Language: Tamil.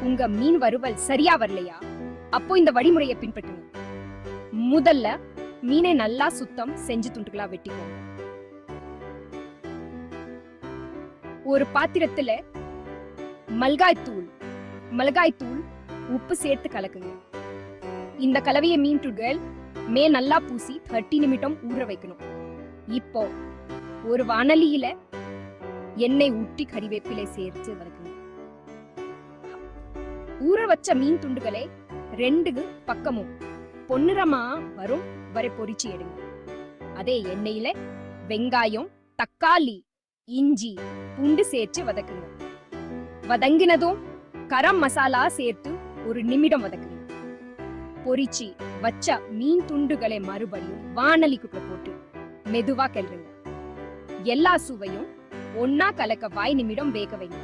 உங்க மீன் வறுவல் சரியா வரலையா? அப்போ இந்த வழிமுறையை பின்பற்றுங்க. முதல்ல மீனை நல்லா சுத்தம் செஞ்சு துண்டுகளா வெட்டிக்கோங்க. ஒரு பாத்திரத்துல மிளகாய்த்தூள் உப்பு சேர்த்து கலக்குங்க. இந்த கலவையை மீன் துண்டுகள் மேல் நல்லா பூசி 30 நிமிடம் ஊற வைக்கணும். இப்போ ஒரு வாணலியில எண்ணெய் ஊற்றி கறிவேப்பிலை சேர்த்து வதக்குங்க. ஊற வச்ச மீன் துண்டுகளை 2 பக்கமும் பொன்னிறமா வரும் வரை பொரிச்சு எடுங்க. அதே எண்ணெயில வெங்காயம், தக்காளி, இஞ்சி, பூண்டு சேர்த்து வதக்குங்க. வதங்கினதும் கரம் மசாலா சேர்த்து 1 நிமிடம் வதக்குங்க. பொரிச்சு வச்ச மீன் துண்டுகளை மறுபடியும் வாணலிக்குள்ள போட்டு மெதுவா கிளறுங்க. எல்லா சுவையும் ஒன்னா கலக்க 5 நிமிடம் வேக வைங்க.